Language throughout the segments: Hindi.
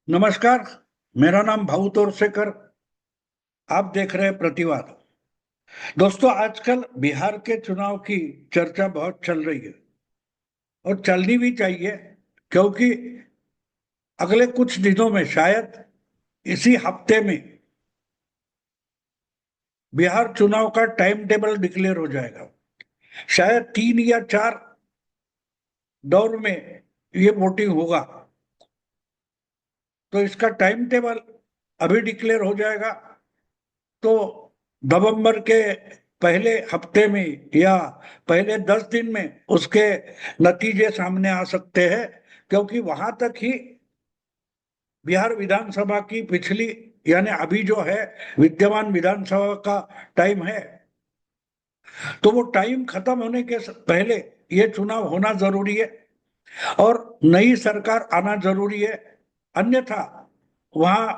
नमस्कार। मेरा नाम भाऊ तोरसेकर। आप देख रहे हैं प्रतिवाद। दोस्तों, आजकल बिहार के चुनाव की चर्चा बहुत चल रही है और चलनी भी चाहिए, क्योंकि अगले कुछ दिनों में, शायद इसी हफ्ते में, बिहार चुनाव का टाइम टेबल डिक्लेयर हो जाएगा। शायद 3 या 4 दौर में ये वोटिंग होगा। तो इसका टाइम टेबल अभी डिक्लेयर हो जाएगा तो नवंबर के पहले हफ्ते में या पहले 10 दिन में उसके नतीजे सामने आ सकते हैं, क्योंकि वहां तक ही बिहार विधानसभा की पिछली, यानी अभी जो है विद्यमान विधानसभा का टाइम है। तो वो टाइम खत्म होने के पहले ये चुनाव होना जरूरी है और नई सरकार आना जरूरी है। अन्यथा वहां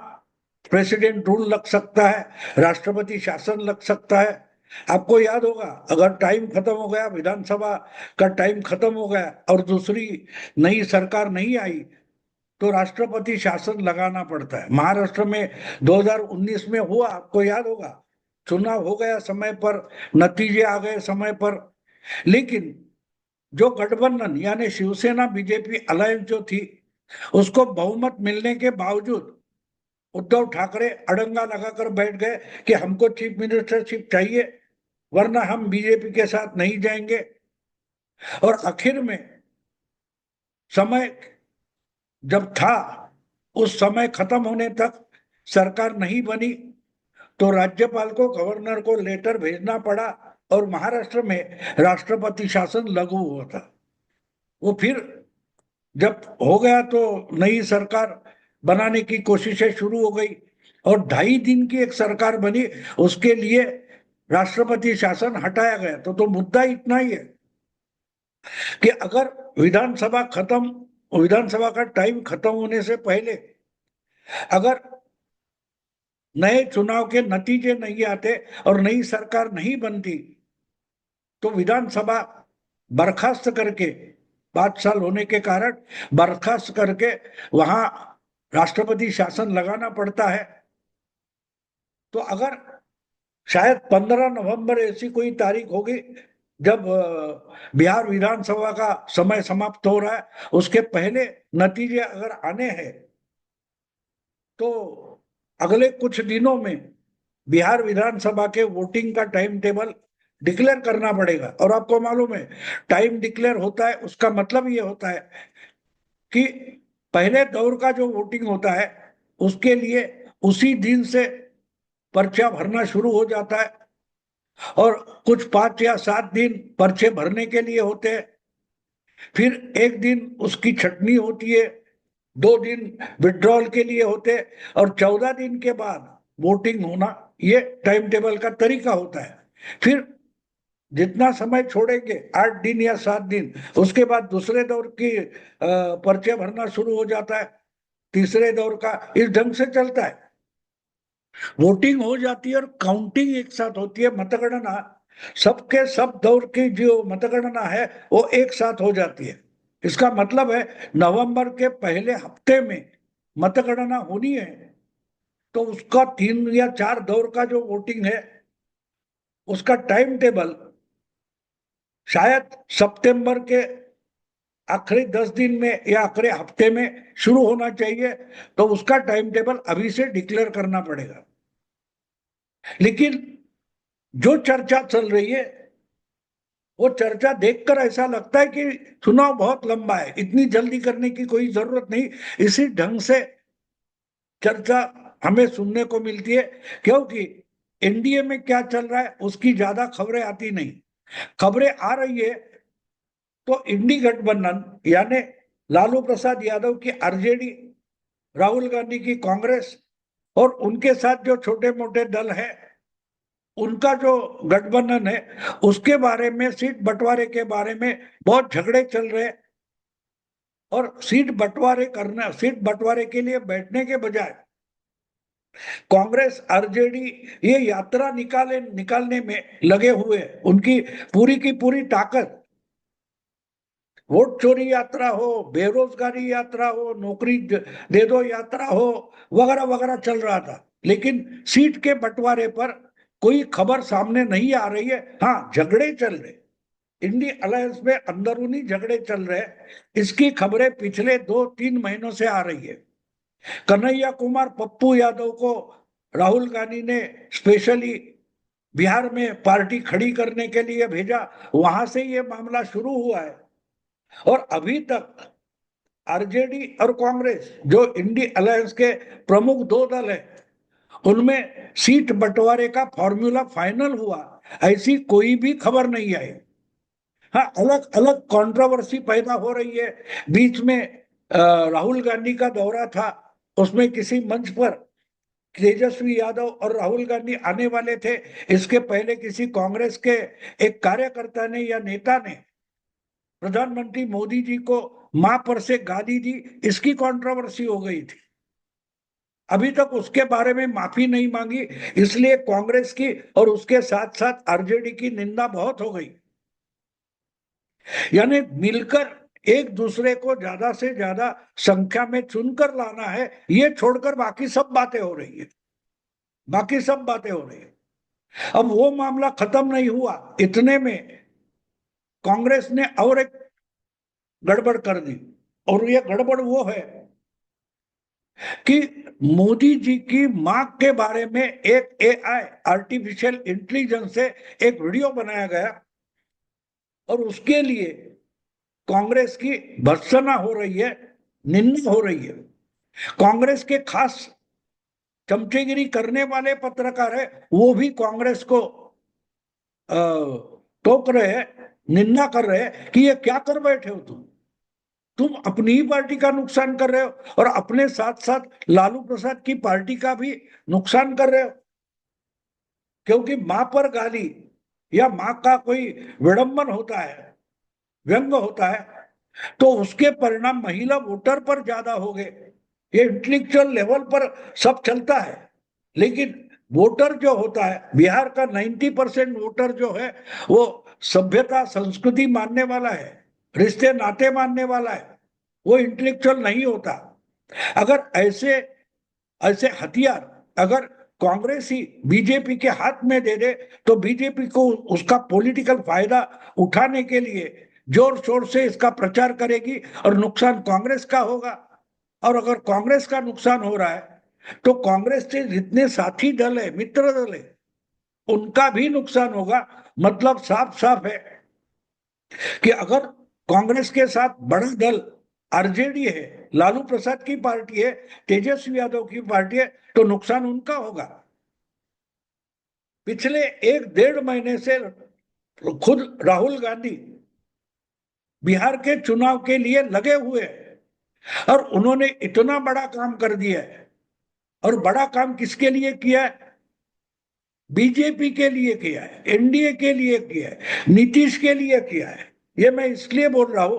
प्रेसिडेंट रूल लग सकता है, राष्ट्रपति शासन लग सकता है। आपको याद होगा, अगर टाइम खत्म हो गया, विधानसभा का टाइम खत्म हो गया और दूसरी नई सरकार नहीं आई, तो राष्ट्रपति शासन लगाना पड़ता है। महाराष्ट्र में 2019 में हुआ, आपको याद होगा। चुनाव हो गया समय पर, नतीजे आ गए समय पर, लेकिन जो गठबंधन यानी शिवसेना बीजेपी अलायंस जो थी, उसको बहुमत मिलने के बावजूद उद्धव ठाकरे अड़ंगा लगाकर बैठ गए कि हमको चीफ मिनिस्टरशिप चाहिए, वरना हम बीजेपी के साथ नहीं जाएंगे। और आखिर में समय जब था, उस समय खत्म होने तक सरकार नहीं बनी, तो राज्यपाल को, गवर्नर को लेटर भेजना पड़ा और महाराष्ट्र में राष्ट्रपति शासन लागू हुआ था। वो फिर जब हो गया तो नई सरकार बनाने की कोशिशें शुरू हो गई और 2.5 दिन की एक सरकार बनी। उसके लिए राष्ट्रपति शासन हटाया गया। तो मुद्दा इतना ही है कि अगर विधानसभा का टाइम खत्म होने से पहले अगर नए चुनाव के नतीजे नहीं आते और नई सरकार नहीं बनती, तो विधानसभा बर्खास्त करके, 5 साल होने के कारण बर्खास्त करके वहां राष्ट्रपति शासन लगाना पड़ता है। तो अगर शायद 15 नवंबर ऐसी कोई तारीख होगी जब बिहार विधानसभा का समय समाप्त हो रहा है, उसके पहले नतीजे अगर आने हैं, तो अगले कुछ दिनों में बिहार विधानसभा के वोटिंग का टाइम टेबल डिक्लेयर करना पड़ेगा। और आपको मालूम है, टाइम डिक्लेयर होता है उसका मतलब ये होता है कि पहले दौर का जो वोटिंग होता है, उसके लिए उसी दिन से पर्चा भरना शुरू हो जाता है और कुछ 5 या 7 दिन पर्चे भरने के लिए होते हैं। फिर एक दिन उसकी छटनी होती है, 2 दिन विड्रॉल के लिए होते हैं और 14 दिन के बाद वोटिंग होना, ये टाइम टेबल का तरीका होता है। फिर जितना समय छोड़ेंगे, 8 दिन या 7 दिन, उसके बाद दूसरे दौर की पर्चे भरना शुरू हो जाता है, तीसरे दौर का। इस ढंग से चलता है। वोटिंग हो जाती है और काउंटिंग एक साथ होती है, मतगणना, सबके सब दौर की जो मतगणना है वो एक साथ हो जाती है। इसका मतलब है नवंबर के पहले हफ्ते में मतगणना होनी है, तो उसका 3 या 4 दौर का जो वोटिंग है, उसका टाइम टेबल शायद सितंबर के आखिरी 10 दिन में या आखिरी हफ्ते में शुरू होना चाहिए। तो उसका टाइम टेबल अभी से डिक्लेयर करना पड़ेगा। लेकिन जो चर्चा चल रही है, वो चर्चा देखकर ऐसा लगता है कि चुनाव बहुत लंबा है, इतनी जल्दी करने की कोई जरूरत नहीं। इसी ढंग से चर्चा हमें सुनने को मिलती है, क्योंकि एनडीए में क्या चल रहा है उसकी ज्यादा खबरें आती नहीं। खबरें आ रही है तो इंडी गठबंधन, यानी लालू प्रसाद यादव की आरजेडी, राहुल गांधी की कांग्रेस और उनके साथ जो छोटे मोटे दल हैं, उनका जो गठबंधन है, उसके बारे में, सीट बंटवारे के बारे में बहुत झगड़े चल रहे हैं। और सीट बंटवारे के लिए बैठने के बजाय कांग्रेस, आरजेडी ये यात्रा निकालने में लगे हुए हैं। उनकी पूरी की पूरी ताकत वोट चोरी यात्रा हो, बेरोजगारी यात्रा हो, नौकरी दे दो यात्रा हो, वगैरह वगैरह चल रहा था। लेकिन सीट के बंटवारे पर कोई खबर सामने नहीं आ रही है। हाँ, झगड़े चल रहे, इंडी अलायंस में अंदरूनी झगड़े चल रहे हैं, इसकी खबरें पिछले 2-3 महीनों से आ रही है। कन्हैया कुमार पप्पू यादव को राहुल गांधी ने स्पेशली बिहार में पार्टी खड़ी करने के लिए भेजा, वहां से ये मामला शुरू हुआ है। और अभी तक आरजेडी और कांग्रेस, जो इंडी अलायंस के प्रमुख दो दल हैं, उनमें सीट बंटवारे का फॉर्मूला फाइनल हुआ, ऐसी कोई भी खबर नहीं आई। हाँ, अलग अलग कंट्रोवर्सी पैदा हो रही है। बीच में राहुल गांधी का दौरा था, उसमें किसी मंच पर तेजस्वी यादव और राहुल गांधी आने वाले थे। इसके पहले किसी कांग्रेस के एक कार्यकर्ता ने या नेता ने प्रधानमंत्री मोदी जी को मां पर से गाली दी, इसकी कंट्रोवर्सी हो गई थी। अभी तक उसके बारे में माफी नहीं मांगी, इसलिए कांग्रेस की और उसके साथ साथ आरजेडी की निंदा बहुत हो गई। यानी मिलकर एक दूसरे को ज्यादा से ज्यादा संख्या में चुनकर लाना है, ये छोड़कर बाकी सब बातें हो रही है, बाकी सब बातें हो रही है। अब वो मामला खत्म नहीं हुआ, इतने में कांग्रेस ने और एक गड़बड़ कर दी। और ये गड़बड़ वो है कि मोदी जी की मां के बारे में एक एआई, आर्टिफिशियल इंटेलिजेंस से एक वीडियो बनाया गया, और उसके लिए कांग्रेस की भर्त्सना हो रही है, निंदा हो रही है। कांग्रेस के खास चमचेगिरी करने वाले पत्रकार है, वो भी कांग्रेस को टोक रहे हैं, निंदा कर रहे हैं कि ये क्या कर बैठे हो तुम अपनी ही पार्टी का नुकसान कर रहे हो और अपने साथ साथ लालू प्रसाद की पार्टी का भी नुकसान कर रहे हो। क्योंकि मां पर गाली या मां का कोई विडंबन होता है, व्यंग होता है, तो उसके परिणाम महिला वोटर पर ज्यादा हो गए। ये इंटेलेक्चुअल लेवल पर सब चलता है, लेकिन वोटर जो होता है, बिहार का 90% वोटर जो है, वो सभ्यता संस्कृति मानने वाला है, रिश्ते नाते मानने वाला है, वो इंटेलेक्चुअल नहीं होता। अगर ऐसे ऐसे हथियार अगर कांग्रेस ही बीजेपी के हाथ में दे दे, तो बीजेपी को उसका पॉलिटिकल फायदा उठाने के लिए जोर शोर से इसका प्रचार करेगी और नुकसान कांग्रेस का होगा। और अगर कांग्रेस का नुकसान हो रहा है, तो कांग्रेस के जितने साथी दल है, मित्र दल है, उनका भी नुकसान होगा। मतलब साफ साफ है कि अगर कांग्रेस के साथ बड़ा दल आरजेडी है, लालू प्रसाद की पार्टी है, तेजस्वी यादव की पार्टी है, तो नुकसान उनका होगा। पिछले 1-1.5 महीने से खुद राहुल गांधी बिहार के चुनाव के लिए लगे हुए हैं, और उन्होंने इतना बड़ा काम कर दिया है। और बड़ा काम किसके लिए किया है? बीजेपी के लिए किया है, एनडीए के लिए किया है, नीतीश के लिए किया है। ये मैं इसलिए बोल रहा हूं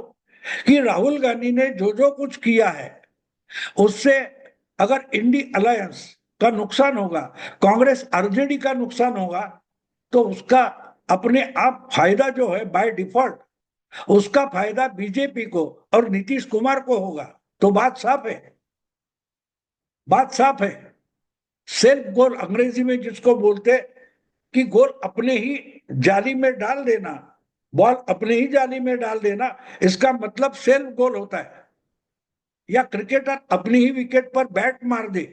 कि राहुल गांधी ने जो जो कुछ किया है, उससे अगर इंडी अलायंस का नुकसान होगा, कांग्रेस आरजेडी का नुकसान होगा, तो उसका अपने आप फायदा जो है बाय डिफॉल्ट, उसका फायदा बीजेपी को और नीतीश कुमार को होगा। तो बात साफ है, बात साफ है। सेल्फ गोल अंग्रेजी में जिसको बोलते कि गोल अपने ही जाली में डाल देना, बॉल अपने ही जाली में डाल देना, इसका मतलब सेल्फ गोल होता है। या क्रिकेटर अपनी ही विकेट पर बैट मार दे,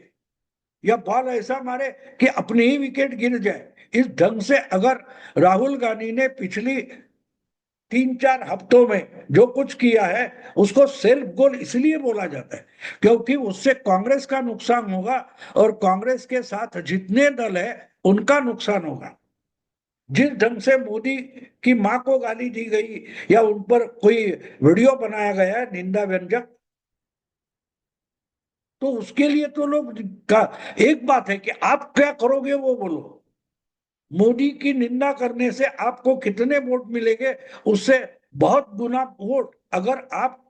या बॉल ऐसा मारे कि अपनी ही विकेट गिर जाए। इस ढंग से अगर राहुल गांधी ने पिछली 3-4 हफ्तों में जो कुछ किया है, उसको सेल्फ गोल इसलिए बोला जाता है क्योंकि उससे कांग्रेस का नुकसान होगा, और कांग्रेस के साथ जितने दल है उनका नुकसान होगा। जिस ढंग से मोदी की मां को गाली दी गई या उन पर कोई वीडियो बनाया गया है निंदा व्यंजक, तो उसके लिए तो लोग का एक बात है कि आप क्या करोगे वो बोलो। मोदी की निंदा करने से आपको कितने वोट मिलेंगे? उससे बहुत गुना वोट अगर आप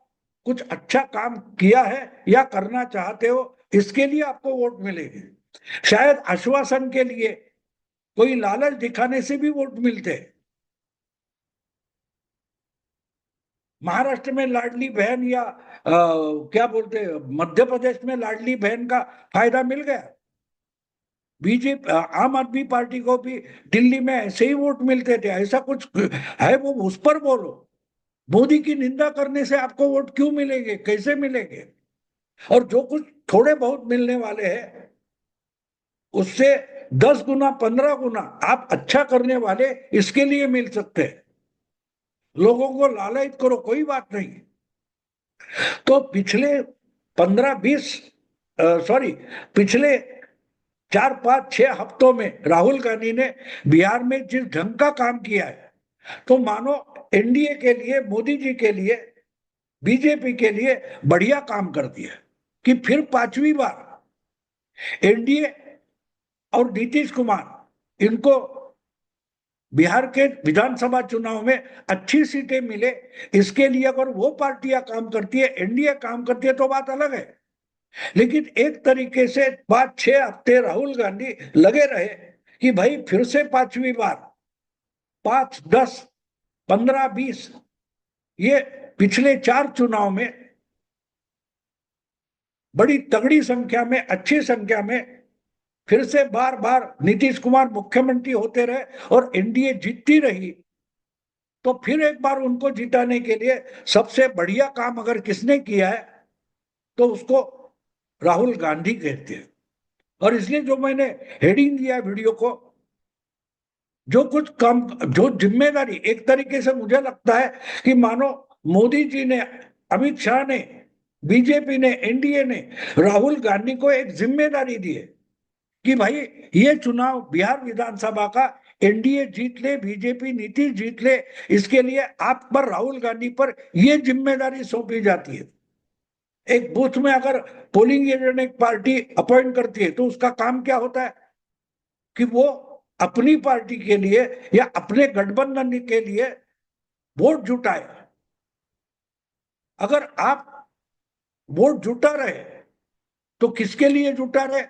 कुछ अच्छा काम किया है या करना चाहते हो, इसके लिए आपको वोट मिलेंगे। शायद आश्वासन के लिए, कोई लालच दिखाने से भी वोट मिलते हैं। महाराष्ट्र में लाडली बहन या क्या बोलते हैं, मध्य प्रदेश में लाडली बहन का फायदा मिल गया। बीजेपी, आम आदमी पार्टी को भी दिल्ली में ऐसे ही वोट मिलते थे, ऐसा कुछ है वो उस पर बोलो। मोदी की निंदा करने से आपको वोट क्यों मिलेंगे, कैसे मिलेंगे? और जो कुछ थोड़े बहुत मिलने वाले हैं उससे 10 गुना 15 गुना आप अच्छा करने वाले इसके लिए मिल सकते हैं। लोगों को लालच करो, कोई बात नहीं। तो पिछले 15-20 सॉरी पिछले 4-5-6 हफ्तों में राहुल गांधी ने बिहार में जिस ढंग का काम किया है, तो मानो एनडीए के लिए, मोदी जी के लिए, बीजेपी के लिए बढ़िया काम कर दिया कि फिर 5वीं बार एनडीए और नीतीश कुमार इनको बिहार के विधानसभा चुनाव में अच्छी सीटें मिले। इसके लिए अगर वो पार्टियां काम करती है, एनडीए काम करती है, तो बात अलग है। लेकिन एक तरीके से 5-6 हफ्ते राहुल गांधी लगे रहे कि भाई फिर से 5वीं बार, 5, 10, 15, 20, ये पिछले 4 चुनाव में बड़ी तगड़ी संख्या में, अच्छी संख्या में फिर से बार बार नीतीश कुमार मुख्यमंत्री होते रहे और एनडीए जीतती रही। तो फिर एक बार उनको जिताने के लिए सबसे बढ़िया काम अगर किसने किया है तो उसको राहुल गांधी कहते हैं। और इसलिए जो मैंने हेडिंग दिया वीडियो को, जो कुछ काम, जो जिम्मेदारी, एक तरीके से मुझे लगता है कि मानो मोदी जी ने, अमित शाह ने, बीजेपी ने, एनडीए ने राहुल गांधी को एक जिम्मेदारी दी है कि भाई ये चुनाव बिहार विधानसभा का एनडीए जीत ले, बीजेपी नीतीश जीत ले, इसके लिए आप पर, राहुल गांधी पर ये जिम्मेदारी सौंपी जाती है। एक बूथ में अगर पोलिंग एजेंट एक पार्टी अपॉइंट करती है तो उसका काम क्या होता है कि वो अपनी पार्टी के लिए या अपने गठबंधन के लिए वोट जुटाए। अगर आप वोट जुटा रहे तो किसके लिए जुटा रहे?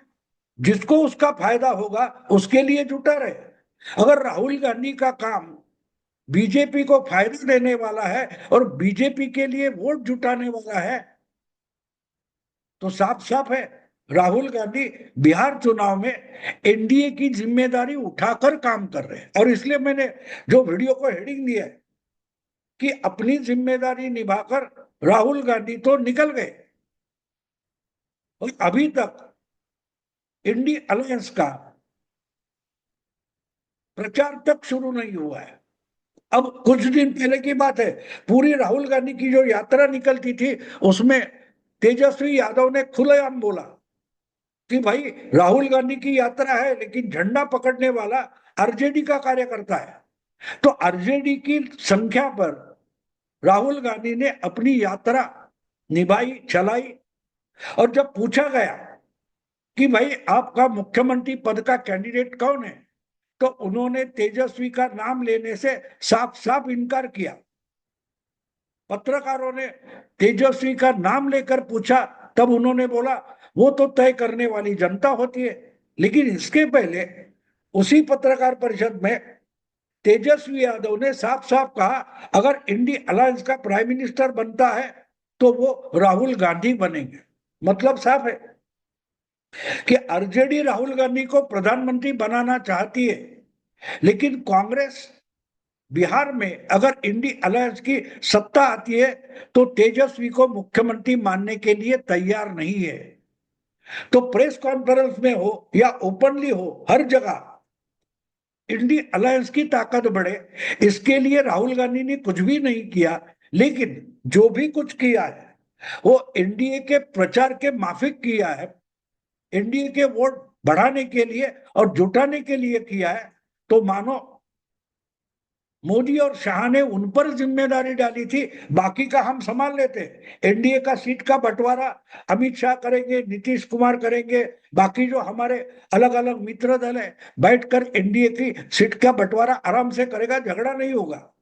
जिसको उसका फायदा होगा उसके लिए जुटा रहे। अगर राहुल गांधी का काम बीजेपी को फायदा देने वाला है और बीजेपी के लिए वोट जुटाने वाला है, तो साफ साफ है राहुल गांधी बिहार चुनाव में एनडीए की जिम्मेदारी उठाकर काम कर रहे हैं। और इसलिए मैंने जो वीडियो को हेडिंग दिया है कि अपनी जिम्मेदारी निभाकर राहुल गांधी तो निकल गए और अभी तक इंडी अलायंस का प्रचार तक शुरू नहीं हुआ है। अब कुछ दिन पहले की बात है, पूरी राहुल गांधी की जो यात्रा निकलती थी उसमें तेजस्वी यादव ने खुलेआम बोला कि भाई राहुल गांधी की यात्रा है लेकिन झंडा पकड़ने वाला आरजेडी का कार्यकर्ता है। तो आरजेडी की संख्या पर राहुल गांधी ने अपनी यात्रा निभाई, चलाई। और जब पूछा गया कि भाई आपका मुख्यमंत्री पद का कैंडिडेट कौन है, तो उन्होंने तेजस्वी का नाम लेने से साफ साफ इनकार किया। पत्रकारों ने तेजस्वी का नाम लेकर पूछा, तब उन्होंने बोला वो तो तय करने वाली जनता होती है। लेकिन इसके पहले उसी पत्रकार परिषद में तेजस्वी यादव ने साफ साफ कहा अगर इंडी अलायंस का प्राइम मिनिस्टर बनता है तो वो राहुल गांधी बनेंगे। मतलब साफ है कि आरजेडी राहुल गांधी को प्रधानमंत्री बनाना चाहती है, लेकिन कांग्रेस बिहार में अगर इंडी अलायंस की सत्ता आती है तो तेजस्वी को मुख्यमंत्री मानने के लिए तैयार नहीं है। तो प्रेस कॉन्फ्रेंस में हो या ओपनली हो, हर जगह इंडी अलायंस की ताकत बढ़े, इसके लिए राहुल गांधी ने कुछ भी नहीं किया। लेकिन जो भी कुछ किया है वो एनडीए के प्रचार के माफिक किया है, एनडीए के वोट बढ़ाने के लिए और जुटाने के लिए किया है। तो मानो मोदी और शाह ने उन पर जिम्मेदारी डाली थी, बाकी का हम संभाल लेते। एनडीए का सीट का बंटवारा अमित शाह करेंगे, नीतीश कुमार करेंगे, बाकी जो हमारे अलग अलग मित्र दल है बैठकर एनडीए की सीट का बंटवारा आराम से करेगा, झगड़ा नहीं होगा।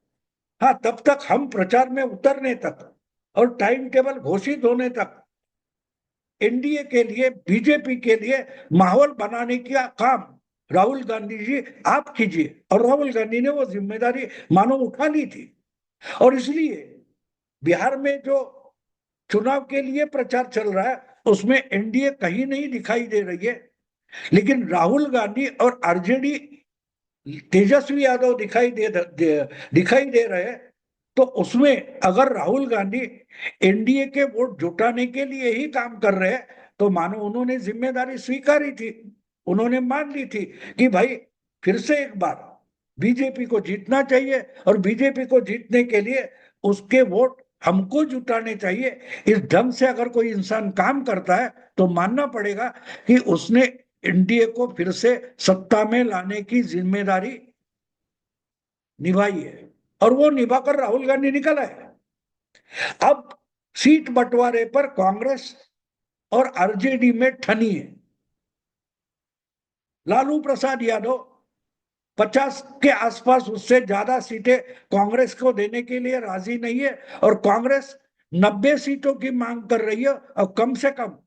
हाँ, तब तक हम प्रचार में उतरने तक और टाइम टेबल घोषित होने तक एनडीए के लिए, बीजेपी के लिए माहौल बनाने का काम राहुल गांधी जी आप कीजिए। और राहुल गांधी ने वो जिम्मेदारी मानो उठा ली थी। और इसलिए बिहार में जो चुनाव के लिए प्रचार चल रहा है उसमें एनडीए कहीं नहीं दिखाई दे रही है, लेकिन राहुल गांधी और आरजेडी, तेजस्वी यादव दिखाई दे रहे हैं। तो उसमें अगर राहुल गांधी एनडीए के वोट जुटाने के लिए ही काम कर रहे हैं तो मानो उन्होंने जिम्मेदारी स्वीकारी थी, उन्होंने मान ली थी कि भाई फिर से एक बार बीजेपी को जीतना चाहिए और बीजेपी को जीतने के लिए उसके वोट हमको जुटाने चाहिए। इस ढंग से अगर कोई इंसान काम करता है तो मानना पड़ेगा कि उसने एनडीए को फिर से सत्ता में लाने की जिम्मेदारी निभाई है, और वो निभाकर राहुल गांधी निकल आए। अब सीट बंटवारे पर कांग्रेस और आरजेडी में ठनी है। लालू प्रसाद यादव 50 के आसपास, उससे ज्यादा सीटें कांग्रेस को देने के लिए राजी नहीं है, और कांग्रेस 90 सीटों की मांग कर रही है और कम से कम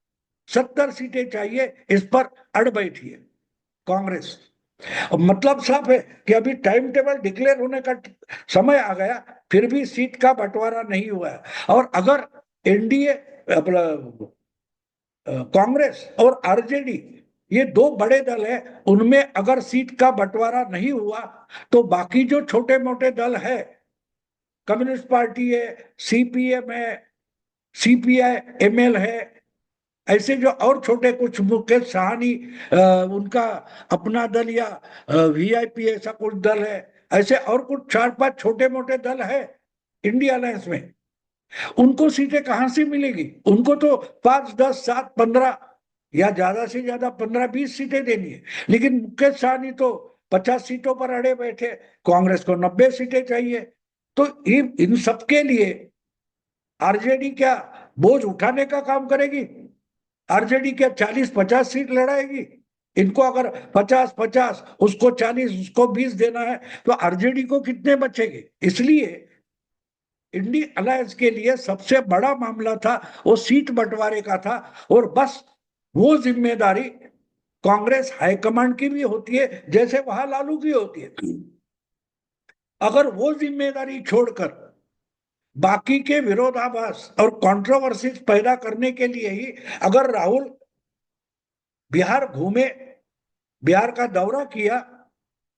70 सीटें चाहिए, इस पर अड़ बैठी है कांग्रेस। मतलब साफ है कि अभी टाइम टेबल डिक्लेयर होने का समय आ गया, फिर भी सीट का बंटवारा नहीं हुआ है। और अगर एनडीए, कांग्रेस और आरजेडी, ये दो बड़े दल हैं, उनमें अगर सीट का बंटवारा नहीं हुआ तो बाकी जो छोटे मोटे दल है, कम्युनिस्ट पार्टी है, सीपीएम है, सीपीआई एमएल है, ऐसे जो और छोटे कुछ, मुकेश साहनी उनका अपना दल, या वीआईपी ऐसा कुछ दल है, ऐसे और कुछ 4-5 छोटे मोटे दल है इंडिया अलायंस में, उनको सीटें कहां से मिलेगी? उनको तो 5, 10, 7, 15 या ज्यादा से ज्यादा 15-20 सीटें देनी है। लेकिन मुकेश सहनी तो 50 सीटों पर अड़े बैठे, कांग्रेस को 90 सीटें चाहिए। तो इन सबके लिए आरजेडी क्या बोझ उठाने का काम करेगी? आरजेडी क्या 40-50 सीट लड़ाएगी? इनको अगर 50-50, उसको 40, उसको 20 देना है तो आरजेडी को कितने बचेंगे? इसलिए इंडी अलायंस के लिए सबसे बड़ा मामला था वो सीट बंटवारे का था, और बस वो जिम्मेदारी कांग्रेस हाईकमांड की भी होती है जैसे वहां लालू की होती है। अगर वो जिम्मेदारी छोड़कर बाकी के विरोधाभास और कंट्रोवर्सीज पैदा करने के लिए ही अगर राहुल बिहार घूमे, बिहार का दौरा किया,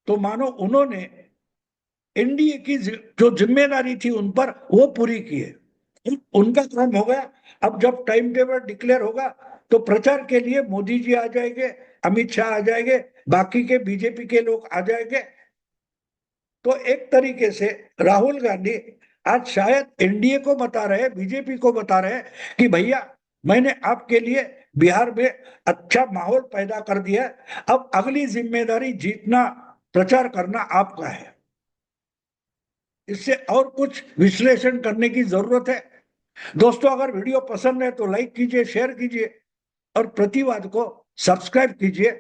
तो मानो उन्होंने एनडीए की जो जिम्मेदारी थी उन पर वो पूरी की है, उनका काम हो गया। अब जब टाइम टेबल डिक्लेयर होगा तो प्रचार के लिए मोदी जी आ जाएंगे, अमित शाह आ जाएंगे, बाकी के बीजेपी के लोग आ जाएंगे। तो एक तरीके से राहुल गांधी आज शायद एनडीए को बता रहे, बीजेपी को बता रहे कि भैया मैंने आपके लिए बिहार में अच्छा माहौल पैदा कर दिया है, अब अगली जिम्मेदारी जीतना, प्रचार करना आपका है। इससे और कुछ विश्लेषण करने की जरूरत है? दोस्तों, अगर वीडियो पसंद है तो लाइक कीजिए, शेयर कीजिए और प्रतिवाद को सब्सक्राइब कीजिए।